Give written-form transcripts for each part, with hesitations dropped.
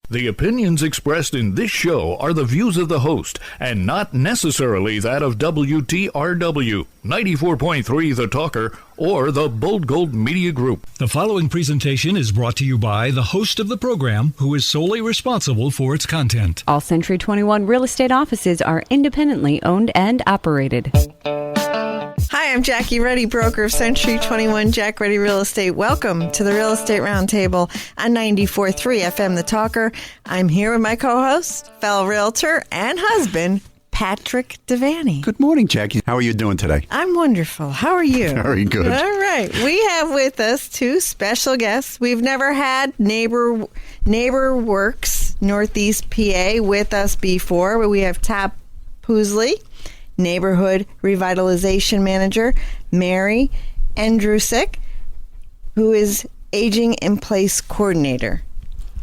The opinions expressed in this show are the views of the host and not necessarily that of WTRW, 94.3 The Talker, or the Bold Gold Media Group. The following presentation is brought to you by the host of the program, who is solely responsible for its content. All Century 21 real estate offices are independently owned and operated. Hi, I'm Jackie Reddy, broker of Century 21 Jack Reddy Real Estate. Welcome to the Real Estate Roundtable on 94.3 FM The Talker. I'm here with my co-host, fellow realtor and husband, Patrick Devaney. Good morning, Jackie. How are you doing today? I'm wonderful. How are you? Very good. All right. We have with us two special guests. We've never had Neighbor Works Northeast PA with us before, but we have Todd Poosley, Neighborhood Revitalization Manager, Mary Andrusik, who is Aging in Place Coordinator.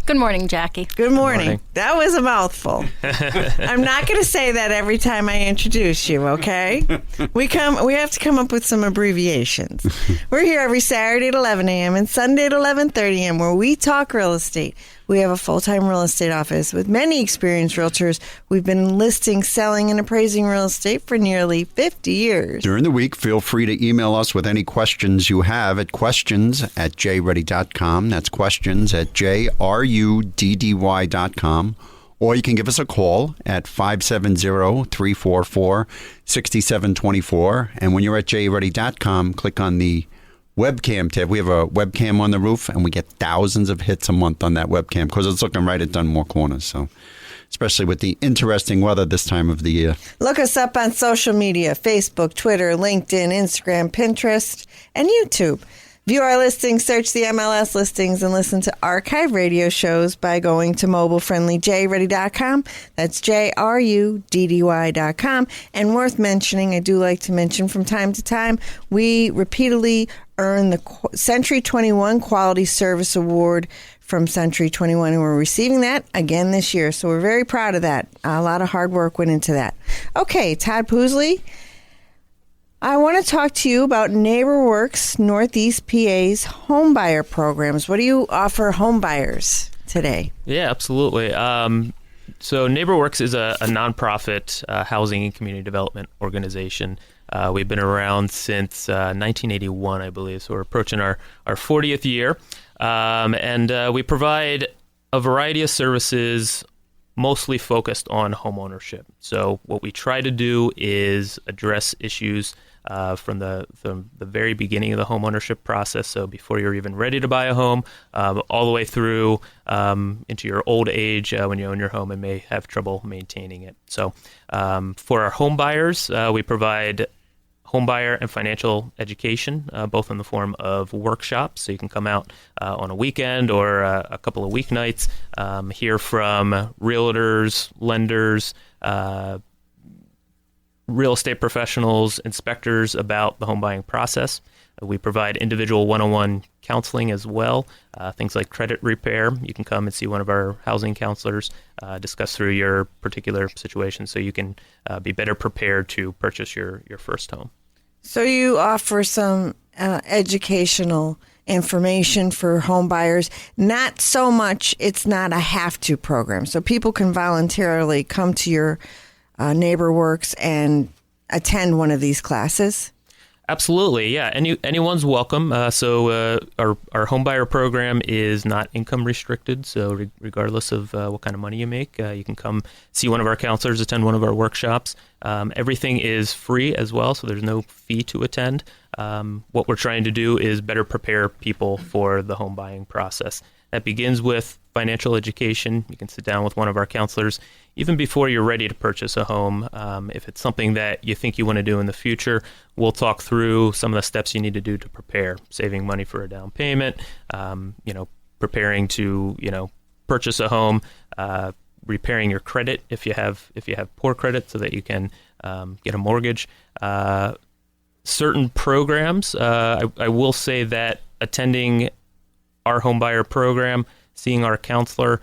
Good morning, Jackie. Good morning. That was a mouthful. I'm not going to say that every time I introduce you, okay? We have to come up with some abbreviations. We're here every Saturday at 11 a.m. and Sunday at 11:30 a.m. where we talk real estate. We have a full-time real estate office with many experienced realtors. We've been listing, selling, and appraising real estate for nearly 50 years. During the week, feel free to email us with any questions you have at questions@jreddy.com. That's questions@jruddy.com. Or you can give us a call at 570-344-6724. And when you're at jreddy.com, click on the webcam tab. We have a webcam on the roof, and we get thousands of hits a month on that webcam because it's looking right at Dunmore Corners. So, especially with the interesting weather this time of the year. Look us up on social media: Facebook, Twitter, LinkedIn, Instagram, Pinterest, and YouTube. View our listings, search the MLS listings, and listen to archive radio shows by going to mobile-friendly-jreddy.com. That's JRUDDY.com. And worth mentioning, I do like to mention from time to time, we repeatedly earn the Century 21 Quality Service Award from Century 21, and we're receiving that again this year. So we're very proud of that. A lot of hard work went into that. Okay, Todd Poosley, I want to talk to you about NeighborWorks Northeast PA's homebuyer programs. What do you offer homebuyers today? Yeah, absolutely. So NeighborWorks is a nonprofit housing and community development organization. We've been around since 1981, I believe, so we're approaching our 40th year. And we provide a variety of services mostly focused on homeownership. So what we try to do is address issues from the very beginning of the homeownership process, so before you're even ready to buy a home, all the way through into your old age when you own your home and may have trouble maintaining it. So for our home buyers, we provide homebuyer and financial education, both in the form of workshops. So you can come out on a weekend or a couple of weeknights, hear from realtors, lenders, real estate professionals, inspectors about the home buying process. We provide individual one-on-one counseling as well, things like credit repair. You can come and see one of our housing counselors, discuss through your particular situation so you can be better prepared to purchase your first home. So you offer some educational information for home buyers. Not so much, it's not a have-to program. So people can voluntarily come to your NeighborWorks and attend one of these classes? Absolutely, yeah. Anyone's welcome. So our homebuyer program is not income restricted. So regardless of what kind of money you make, you can come see one of our counselors, attend one of our workshops. Everything is free as well, so there's no fee to attend. What we're trying to do is better prepare people for the home buying process. That begins with financial education. You can sit down with one of our counselors even before you're ready to purchase a home. If it's something that you think you want to do in the future, we'll talk through some of the steps you need to do to prepare, saving money for a down payment, preparing to, purchase a home, repairing your credit if you have poor credit so that you can get a mortgage. Certain programs, I will say that attending our homebuyer program, seeing our counselor,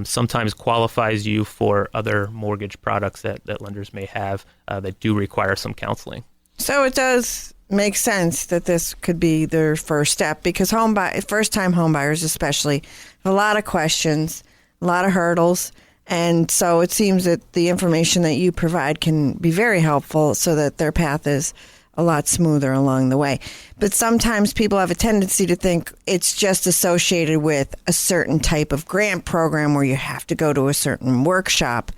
sometimes qualifies you for other mortgage products that lenders may have that do require some counseling. So it does make sense that this could be their first step, because first-time homebuyers especially have a lot of questions, a lot of hurdles. And so it seems that the information that you provide can be very helpful so that their path is a lot smoother along the way. But sometimes people have a tendency to think it's just associated with a certain type of grant program where you have to go to a certain workshop,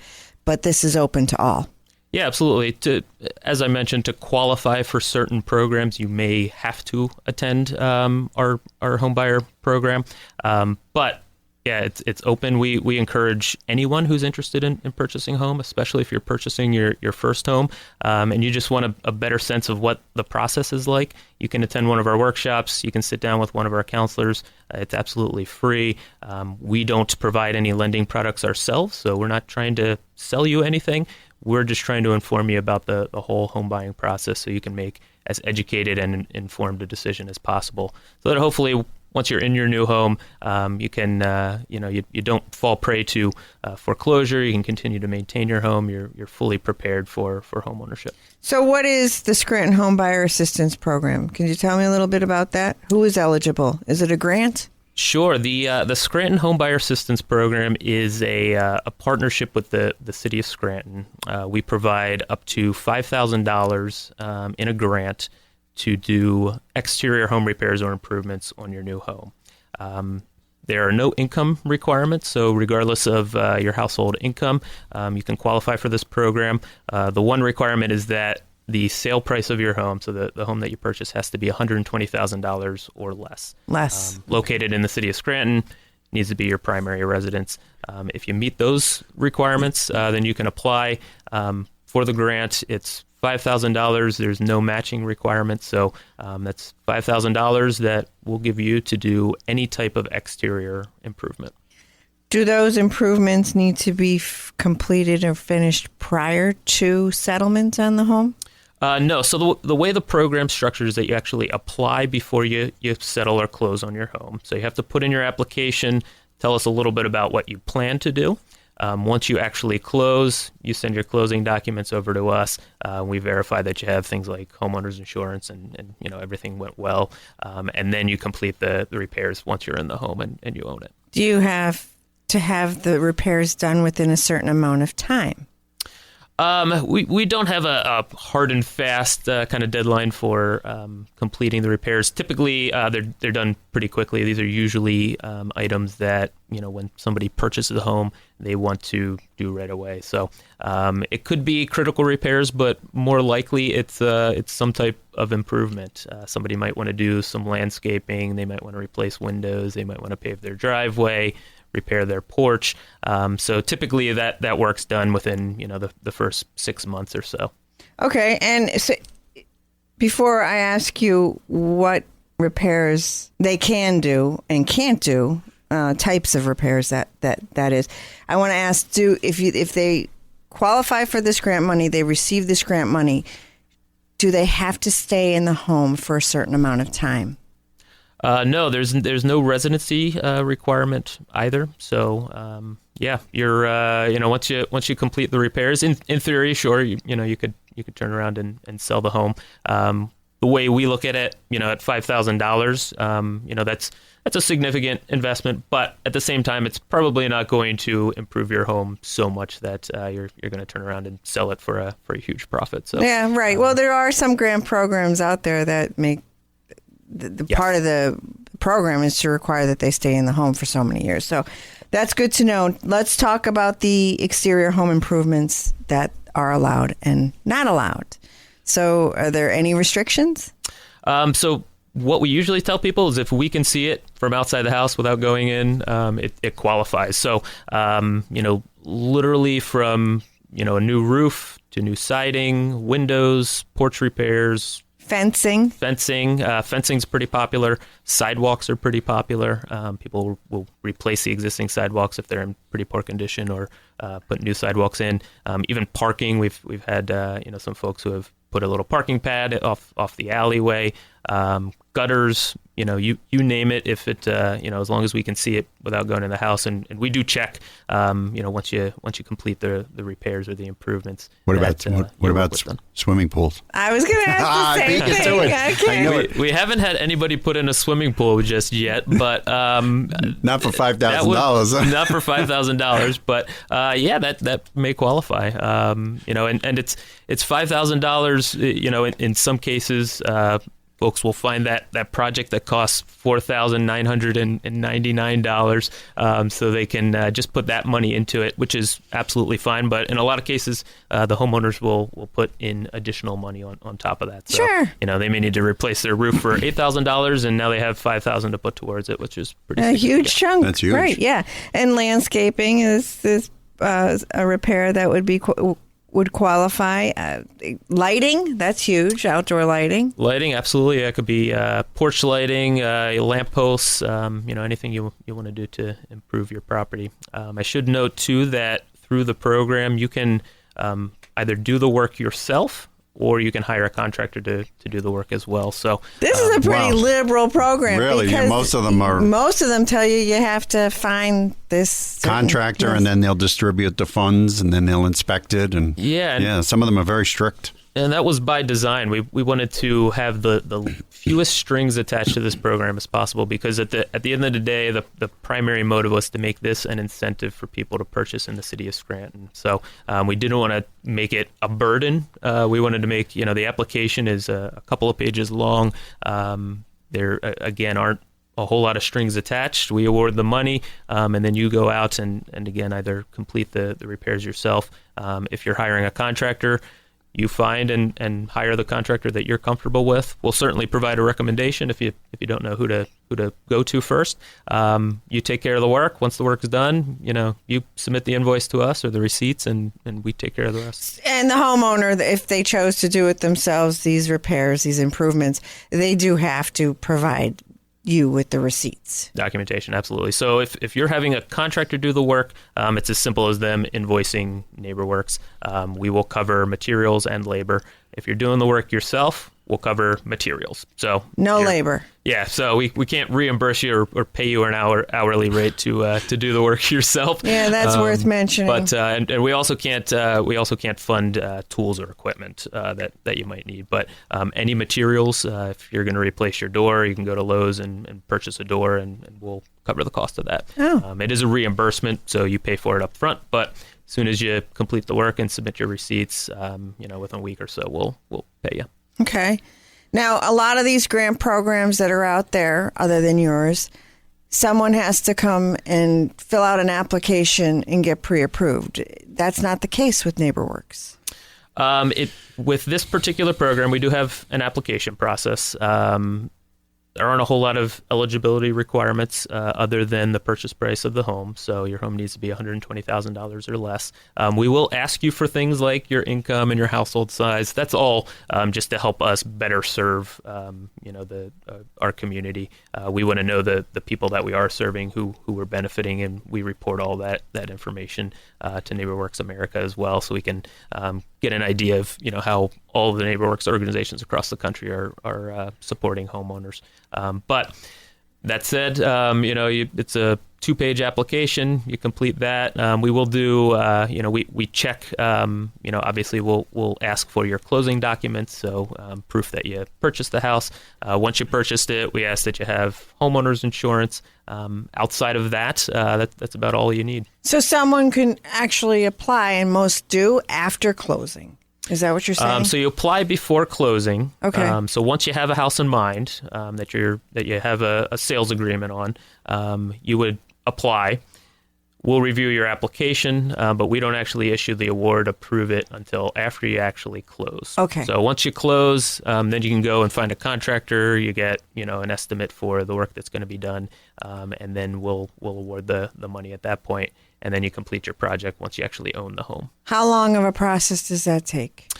but this is open to all. Yeah, absolutely. As I mentioned, to qualify for certain programs, you may have to attend our homebuyer program. But yeah, it's open. We encourage anyone who's interested in purchasing a home, especially if you're purchasing your first home, and you just want a better sense of what the process is like. You can attend one of our workshops. You can sit down with one of our counselors. It's absolutely free. We don't provide any lending products ourselves, so we're not trying to sell you anything. We're just trying to inform you about the whole home buying process so you can make as educated and informed a decision as possible, so that hopefully once you're in your new home, you can, you don't fall prey to foreclosure. You can continue to maintain your home. You're fully prepared for home ownership. So what is the Scranton Home Buyer Assistance Program? Can you tell me a little bit about that? Who is eligible? Is it a grant? Sure. The Scranton Home Buyer Assistance Program is a partnership with the city of Scranton. We provide up to $5,000 in a grant to do exterior home repairs or improvements on your new home. There are no income requirements, so regardless of your household income, you can qualify for this program. The one requirement is that the sale price of your home, so the home that you purchase, has to be $120,000 or less. Located in the city of Scranton, needs to be your primary residence. If you meet those requirements, then you can apply for the grant. It's $5,000. There's no matching requirement, so that's $5,000 that we'll give you to do any type of exterior improvement. Do those improvements need to be completed or finished prior to settlement on the home? No. So the way the program structures is that you actually apply before you settle or close on your home. So you have to put in your application, tell us a little bit about what you plan to do. Once you actually close, you send your closing documents over to us. We verify that you have things like homeowners insurance and everything went well. And then you complete the repairs once you're in the home and you own it. Do you have to have the repairs done within a certain amount of time? We don't have a hard and fast kind of deadline for completing the repairs. Typically, they're done pretty quickly. These are usually items that when somebody purchases a home, they want to do right away. So it could be critical repairs, but more likely it's some type of improvement. Somebody might want to do some landscaping. They might want to replace windows. They might want to pave their driveway, repair their porch. So typically that work's done within, the first 6 months or so. Okay. And so before I ask you what repairs they can do and can't do, types of repairs that is, I want to ask, if they qualify for this grant money, they receive this grant money, do they have to stay in the home for a certain amount of time? No, there's no residency requirement either. So you're once you complete the repairs, in theory, sure, you could turn around and sell the home. The way we look at it, at $5,000, that's a significant investment, but at the same time, it's probably not going to improve your home so much that you're going to turn around and sell it for a huge profit. So yeah, right. Well, there are some grant programs out there that make the yes. Part of the program is to require that they stay in the home for so many years. So that's good to know. Let's talk about the exterior home improvements that are allowed and not allowed. So are there any restrictions? So what we usually tell people is if we can see it from outside the house without going in, it qualifies. So, literally from, a new roof to new siding, windows, porch repairs, Fencing. Fencing's pretty popular. Sidewalks are pretty popular. People will replace the existing sidewalks if they're in pretty poor condition, or put new sidewalks in. Even parking, we've had some folks who have put a little parking pad off the alleyway. Gutters, you name it. If it, as long as we can see it without going in the house, and we do check, once you complete the repairs or the improvements. What about swimming pools? I was going to ask the same thing. I know it. We haven't had anybody put in a swimming pool just yet, but not for $5,000. Not for $5,000, but that may qualify. And it's $5,000. In some cases, folks will find that project that costs $4,999, so they can just put that money into it, which is absolutely fine. But in a lot of cases, the homeowners will put in additional money on top of that. So, sure. They may need to replace their roof for $8,000, and now they have $5,000 to put towards it, which is pretty a huge chunk. That's huge, right? Yeah, and landscaping is a repair that would qualify. Lighting, that's huge. Outdoor lighting. Lighting, absolutely. It could be porch lighting, lamp posts, anything you want to do to improve your property. I should note, too, that through the program, you can either do the work yourself, or you can hire a contractor to do the work as well. So this is a pretty liberal program. Really, most of them tell you have to find this contractor, and then they'll distribute the funds, and then they'll inspect it, and some of them are very strict. And that was by design. We wanted to have the fewest strings attached to this program as possible, because at the end of the day, the primary motive was to make this an incentive for people to purchase in the city of Scranton. So we didn't want to make it a burden. We wanted to make, the application is a couple of pages long. There, again, aren't a whole lot of strings attached. We award the money, and then you go out and again, either complete the repairs yourself. If you're hiring a contractor, you find and hire the contractor that you're comfortable with. We'll certainly provide a recommendation if you don't know who to go to first. You take care of the work. Once the work is done, you submit the invoice to us or the receipts, and we take care of the rest. And the homeowner, if they chose to do it themselves, these repairs, these improvements, they do have to provide you with the receipts. Documentation, absolutely. So if you're having a contractor do the work, it's as simple as them invoicing NeighborWorks. We will cover materials and labor. If you're doing the work yourself, we'll cover materials. So no labor. Yeah, so we can't reimburse you or pay you an hourly rate to do the work yourself. Yeah, that's worth mentioning. But and we also can't fund tools or equipment that you might need. But any materials, if you're going to replace your door, you can go to Lowe's and purchase a door, and we'll cover the cost of that. Oh. It is a reimbursement, so you pay for it up front. But as soon as you complete the work and submit your receipts, within a week or so, we'll pay you. Okay. Now, a lot of these grant programs that are out there, other than yours, someone has to come and fill out an application and get pre-approved. That's not the case with NeighborWorks. With this particular program, we do have an application process. There aren't a whole lot of eligibility requirements other than the purchase price of the home. So your home needs to be $120,000 or less. We will ask you for things like your income and your household size. That's all just to help us better serve, our community. We want to know the people that we are serving who are benefiting, and we report all that information to NeighborWorks America as well, so we can get an idea of how all of the NeighborWorks organizations across the country are supporting homeowners. But that said, it's a 2-page application. You complete that. We will do, we check, obviously we'll ask for your closing documents. So proof that you purchased the house. Once you purchased it, we ask that you have homeowner's insurance. Outside of that, that's about all you need. So someone can actually apply, and most do, after closing. Is that what you're saying? So you apply before closing. Okay. So once you have a house in mind that you have a sales agreement on, you would apply. We'll review your application, but we don't actually issue the award, approve it until after you actually close. Okay. So once you close, then you can go and find a contractor. You get an estimate for the work that's going to be done, and then we'll award the money at that point. And then you complete your project once you actually own the home. How long of a process does that take?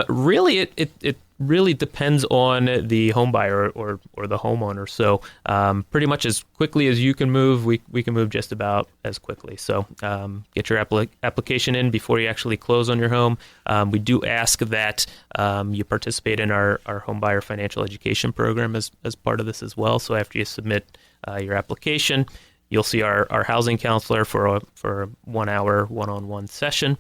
Really, it really depends on the home buyer or the homeowner. So pretty much as quickly as you can move, we can move just about as quickly. So get your application in before you actually close on your home. We do ask that you participate in our home buyer financial education program as part of this as well. So after you submit your application, you'll see our housing counselor for a 1 hour one-on-one session.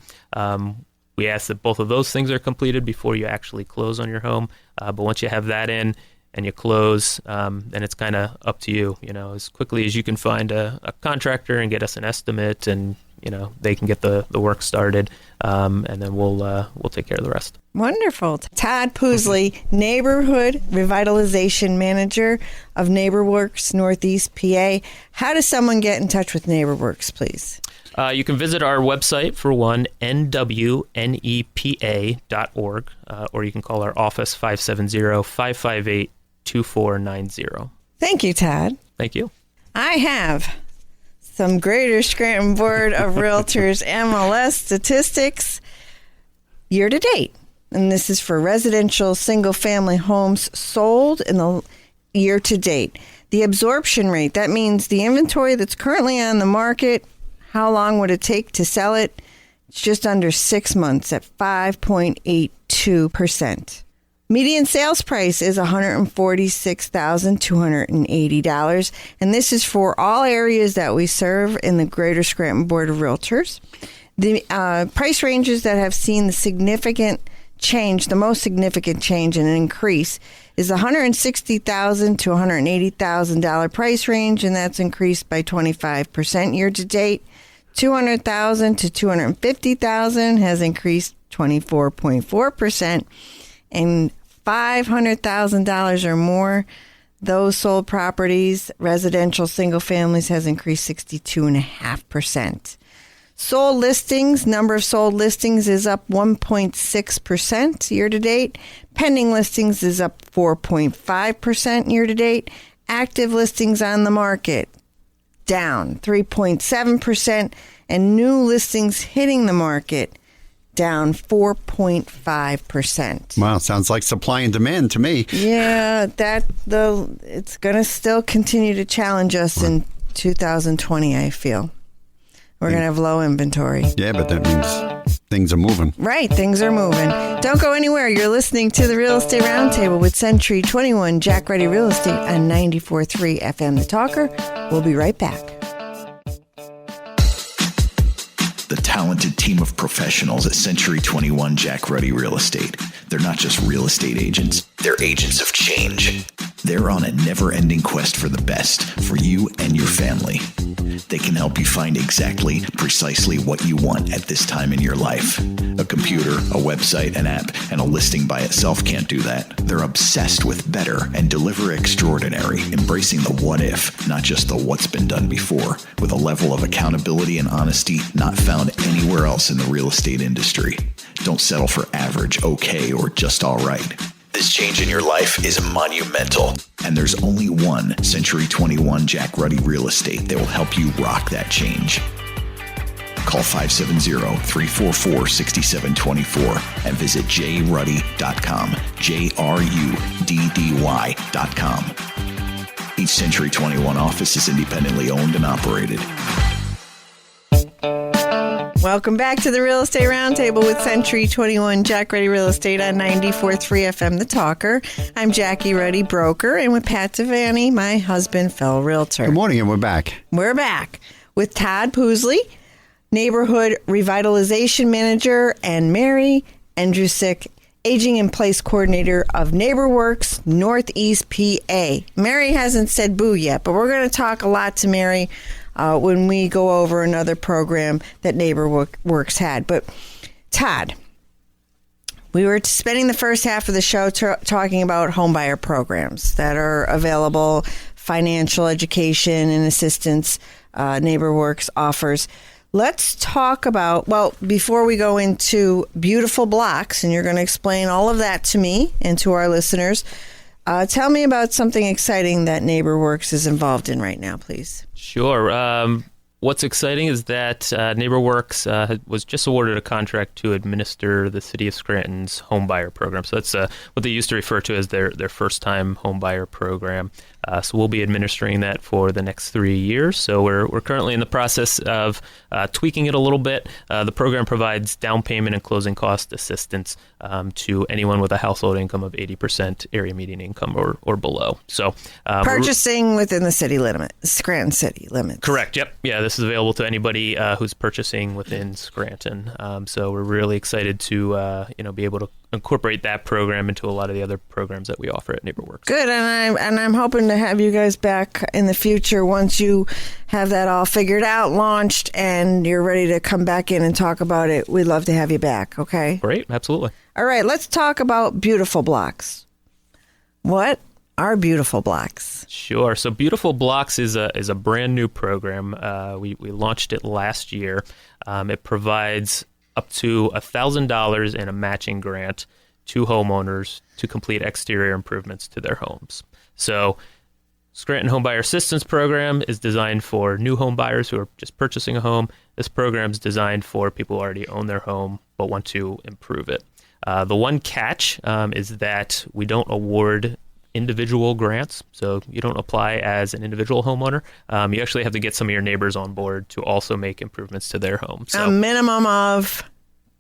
We ask that both of those things are completed before you actually close on your home. But once you have that in and you close, then it's kind of up to you. As quickly as you can find a contractor and get us an estimate, and they can get the work started, and then we'll take care of the rest. Wonderful. Todd Poosley, Neighborhood Revitalization Manager of NeighborWorks Northeast PA. How does someone get in touch with NeighborWorks, please? You can visit our website for one, nwnepa.org, or you can call our office 570-558-2490. Thank you, Todd. Thank you. I have some Greater Scranton Board of Realtors MLS statistics year to date. And this is for residential single-family homes sold in the year to date. The absorption rate, that means the inventory that's currently on the market, how long would it take to sell it? It's just under 6 months at 5.82%. Median sales price is $146,280, and this is for all areas that we serve in the Greater Scranton Board of Realtors. The price ranges that have seen the most significant change and an increase is the $160,000 to $180,000 price range, and that's increased by 25% year to date. $200,000 to $250,000 has increased 24.4%, and $500,000 or more, those sold properties, residential single families, has increased 62.5%. Sold listings, number of sold listings is up 1.6% year to date. Pending listings is up 4.5% year to date. Active listings on the market down 3.7%, and new listings hitting the market down 4.5%. Wow, sounds like supply and demand to me. Yeah, it's going to still continue to challenge us in 2020, I feel. We're going to have low inventory. Yeah, but that means things are moving. Right, things are moving. Don't go anywhere. You're listening to the Real Estate Roundtable with Century 21 Jack Ready Real Estate on 94.3 FM The Talker. We'll be right back. The talented team of professionals at Century 21 Jack Ready Real Estate. They're not just real estate agents, they're agents of change. They're on a never-ending quest for the best for you and your family. They can help you find precisely what you want at this time in your life. A computer, a website, an app, and a listing by itself can't do that. They're obsessed with better and deliver extraordinary, embracing the what if, not just the what's been done before, with a level of accountability and honesty not found anywhere else in the real estate industry. Don't settle for average, okay, or just all right. This change in your life is monumental, and there's only one Century 21 Jack Ruddy Real Estate that will help you rock that change. Call 570-344-6724 and visit jruddy.com, JRUDDY.com. Each Century 21 office is independently owned and operated. Welcome back to the Real Estate Roundtable with Century 21 Jack Ruddy Real Estate on 94.3 FM The Talker. I'm Jackie Ruddy, broker, and with Pat Devaney, my husband, fellow realtor. Good morning, and we're back. We're back with Todd Poosley, Neighborhood Revitalization Manager, and Mary Andrusick, Aging in Place Coordinator of NeighborWorks Northeast PA. Mary hasn't said boo yet, but we're going to talk a lot to Mary when we go over another program that NeighborWorks had. But Todd, we were spending the first half of the show talking about homebuyer programs that are available, financial education and assistance NeighborWorks offers. Let's talk about, well, before we go into beautiful blocks, and you're going to explain all of that to me and to our listeners, tell me about something exciting that NeighborWorks is involved in right now, please. Sure. what's exciting is that NeighborWorks was just awarded a contract to administer the City of Scranton's home buyer program. So that's what they used to refer to as their first-time home buyer program. So we'll be administering that for the next 3 years. So we're currently in the process of tweaking it a little bit. The program provides down payment and closing cost assistance to anyone with a household income of 80% area median income or below. So purchasing within the city limit, Scranton city limits. Correct. Yep. Yeah, this is available to anybody who's purchasing within Scranton. So we're really excited to be able to incorporate that program into a lot of the other programs that we offer at NeighborWorks. Good, and I'm hoping to have you guys back in the future once you have that all figured out, launched, and you're ready to come back in and talk about it. We'd love to have you back. Okay. Great. Absolutely. All right. Let's talk about Beautiful Blocks. What are Beautiful Blocks? Sure. So Beautiful Blocks is a brand new program. We launched it last year. It provides up to $1,000 in a matching grant to homeowners to complete exterior improvements to their homes. So Scranton Home Buyer Assistance Program is designed for new home buyers who are just purchasing a home. This program is designed for people who already own their home but want to improve it. The one catch is that we don't award individual grants, so you don't apply as an individual homeowner. You actually have to get some of your neighbors on board to also make improvements to their home. So a minimum of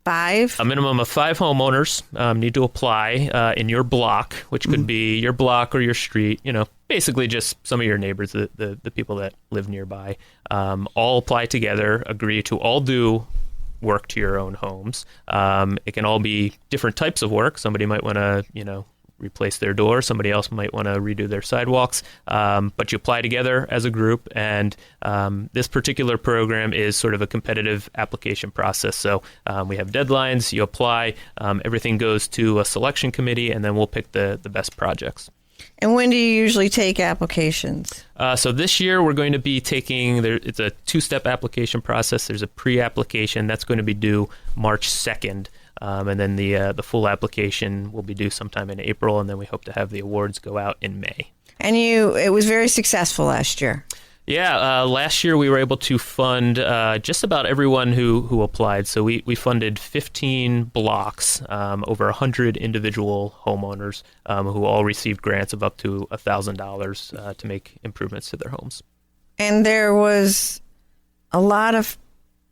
5? A minimum of 5 homeowners need to apply in your block, which could be your block or your street, basically just some of your neighbors, the people that live nearby, all apply together, agree to all do work to your own homes. It can all be different types of work. Somebody might want to, replace their door. Somebody else might want to redo their sidewalks. But you apply together as a group, and this particular program is sort of a competitive application process. So we have deadlines. You apply. Everything goes to a selection committee, and then we'll pick the best projects. And when do you usually take applications? So this year we're going to be taking, it's a 2-step application process. There's a pre-application that's going to be due March 2nd. And then the full application will be due sometime in April, and then we hope to have the awards go out in May. And it was very successful last year. Yeah, last year we were able to fund just about everyone who applied. So we funded 15 blocks, over 100 individual homeowners who all received grants of up to $1,000 to make improvements to their homes. And there was a lot of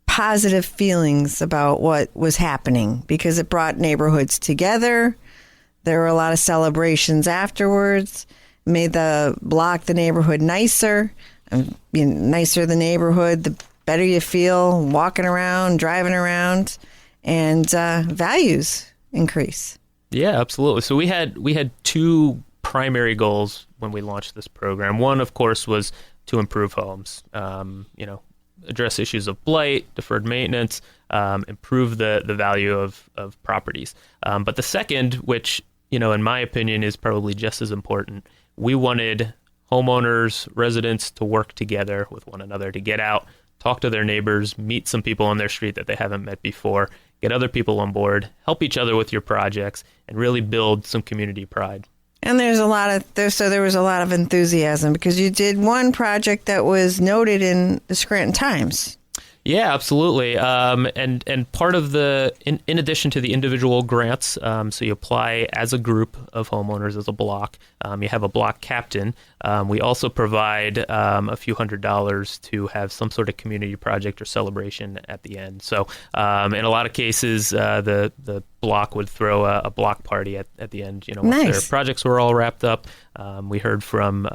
positive feelings about what was happening because it brought neighborhoods together. There were a lot of celebrations afterwards, made the block, the neighborhood nicer. Nicer the neighborhood, the better you feel walking around, driving around, and values increase. Yeah, absolutely. So we had 2 primary goals when we launched this program. One, of course, was to improve homes. Address issues of blight, deferred maintenance, improve the value of properties. But the second, which in my opinion is probably just as important, we wanted homeowners, residents to work together with one another, to get out, talk to their neighbors, meet some people on their street that they haven't met before, get other people on board, help each other with your projects, and really build some community pride. And there was a lot of enthusiasm because you did one project that was noted in the Scranton Times. Yeah, absolutely. And part of in addition to the individual grants, so you apply as a group of homeowners, as a block. You have a block captain. We also provide a few $100s to have some sort of community project or celebration at the end. So in a lot of cases, the block would throw a block party at the end. Once their projects were all wrapped up. We heard from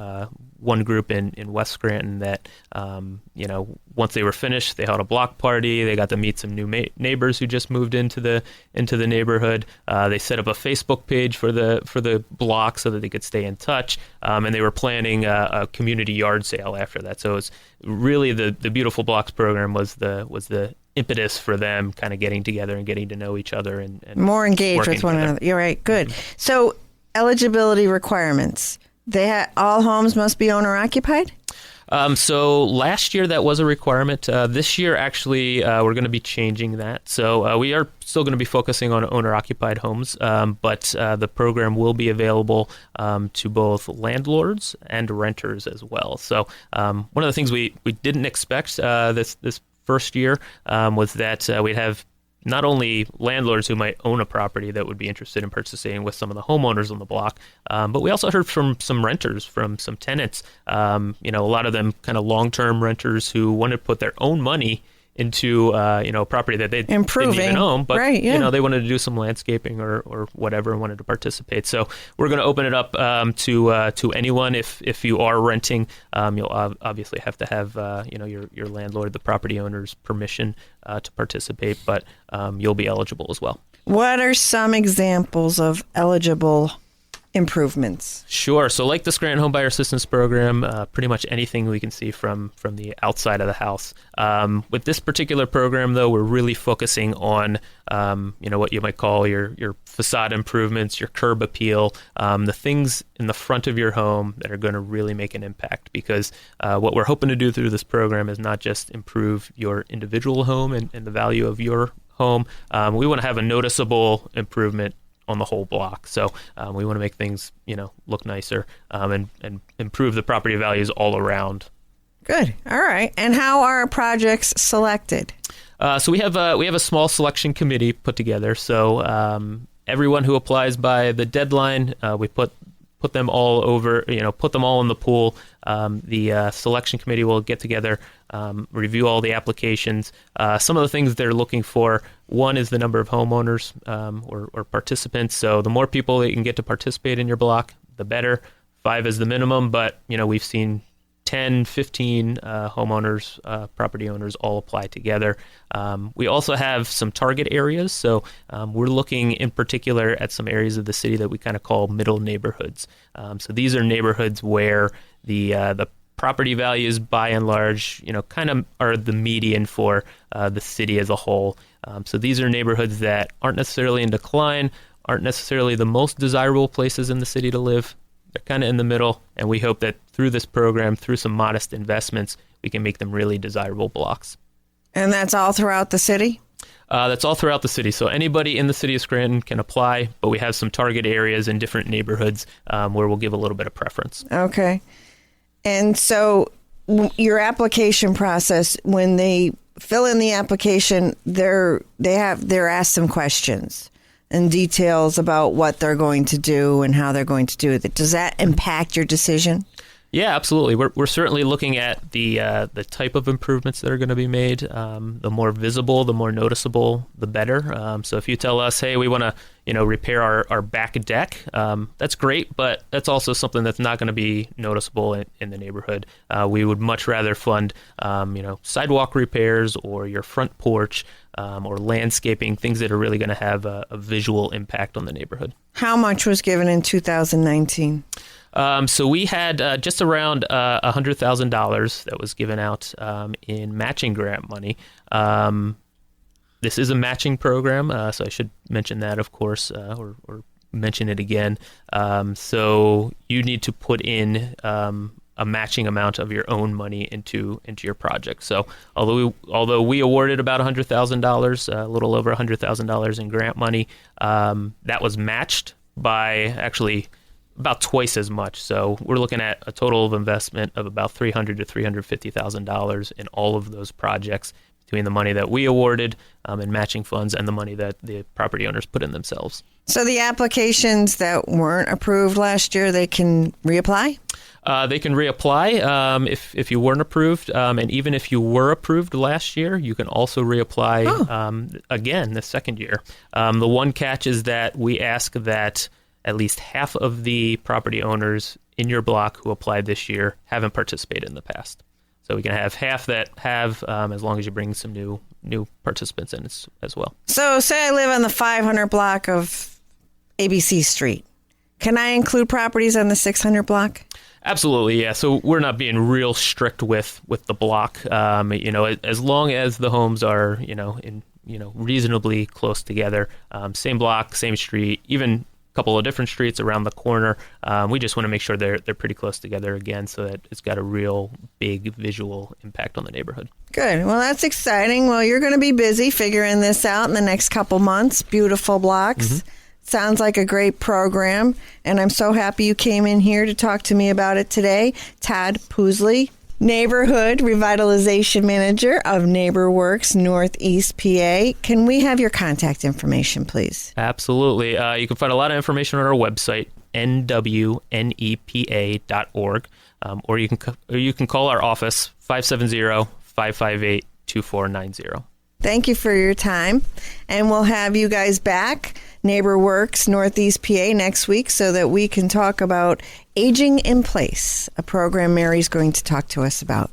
one group in West Scranton that once they were finished, they held a block party. They got to meet some new neighbors who just moved into the neighborhood. They set up a Facebook page for the block so that they could stay in touch. And they were planning a community yard sale after that. So it's really the Beautiful Blocks program was the impetus for them kind of getting together and getting to know each other and more engaged with one another. You're right. Good. So eligibility requirements. All homes must be owner occupied? So last year that was a requirement. This year, actually, we're going to be changing that. So we are still going to be focusing on owner-occupied homes, but the program will be available to both landlords and renters as well. So one of the things we didn't expect this first year was that we'd have not only landlords who might own a property that would be interested in participating with some of the homeowners on the block, but we also heard from some renters, from some tenants, a lot of them kind of long-term renters who wanted to put their own money into a property that they didn't even own, but they wanted to do some landscaping or whatever and wanted to participate. So we're going to open it up to anyone. If you are renting, you'll obviously have to have your landlord, the property owner's permission to participate, but you'll be eligible as well. What are some examples of eligible improvements? Sure. So like the Scranton Homebuyer Assistance Program, pretty much anything we can see from the outside of the house. With this particular program, though, we're really focusing on, what you might call your facade improvements, your curb appeal, the things in the front of your home that are going to really make an impact. Because what we're hoping to do through this program is not just improve your individual home and the value of your home. We want to have a noticeable improvement on the whole block. So we want to make things, look nicer and improve the property values all around. Good. All right. And how are projects selected? So we have a small selection committee put together. So everyone who applies by the deadline, we put them all over, put them all in the pool. The selection committee will get together, review all the applications. Some of the things they're looking for, one is the number of homeowners or participants. So the more people that you can get to participate in your block, the better. 5 is the minimum, but we've seen 10, 15 homeowners, property owners all apply together. We also have some target areas. So we're looking in particular at some areas of the city that we kind of call middle neighborhoods. So these are neighborhoods where the property values, by and large, kind of are the median for the city as a whole. So these are neighborhoods that aren't necessarily in decline, aren't necessarily the most desirable places in the city to live. They're kind of in the middle, and we hope that through this program, through some modest investments, we can make them really desirable blocks. And that's all throughout the city? That's all throughout the city. So anybody in the city of Scranton can apply, but we have some target areas in different neighborhoods where we'll give a little bit of preference. Okay. And so your application process, when they fill in the application, they're asked some questions and details about what they're going to do and how they're going to do it. Does that impact your decision? Yeah, absolutely. We're certainly looking at the type of improvements that are going to be made. The more visible, the more noticeable, the better. So if you tell us, hey, we want to repair our back deck, that's great, but that's also something that's not going to be noticeable in the neighborhood. We would much rather fund sidewalk repairs or your front porch or landscaping, things that are really going to have a visual impact on the neighborhood. How much was given in 2019? So we had just around $100,000 that was given out in matching grant money. This is a matching program, so I should mention that, of course, or mention it again. So you need to put in a matching amount of your own money into your project. So although we awarded about $100,000, a little over $100,000 in grant money, that was matched by actually about twice as much. So we're looking at a total of investment of about $300,000 to $350,000 in all of those projects, between the money that we awarded in matching funds and the money that the property owners put in themselves. So the applications that weren't approved last year, they can reapply? They can reapply if you weren't approved. And even if you were approved last year, you can also reapply again the second year. The one catch is that we ask that at least half of the property owners in your block who applied this year haven't participated in the past. So we can have half that have, as long as you bring some new participants in as well. So say I live on the 500 block of ABC Street. Can I include properties on the 600 block? Absolutely, yeah. So we're not being real strict with the block. As long as the homes are, in reasonably close together, same block, same street, even couple of different streets around the corner. We just want to make sure they're pretty close together again, so that it's got a real big visual impact on the neighborhood. Good. Well, that's exciting. Well, you're going to be busy figuring this out in the next couple months. Beautiful blocks. Sounds like a great program, and I'm so happy you came in here to talk to me about it today. Todd Poosley, Neighborhood Revitalization Manager of NeighborWorks Northeast PA. Can we have your contact information, please? Absolutely. You can find a lot of information on our website, nwnepa.org, or you can call our office, 570-558-2490. Thank you for your time, and we'll have you guys back, NeighborWorks Northeast PA, next week so that we can talk about Aging in Place, a program Mary's going to talk to us about.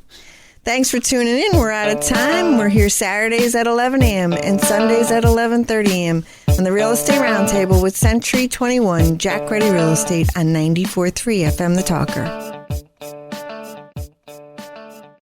Thanks for tuning in. We're out of time. We're here Saturdays at 11 a.m. and Sundays at 11:30 a.m. on the Real Estate Roundtable with Century 21 Jack Ready Real Estate on 94.3 FM The Talker.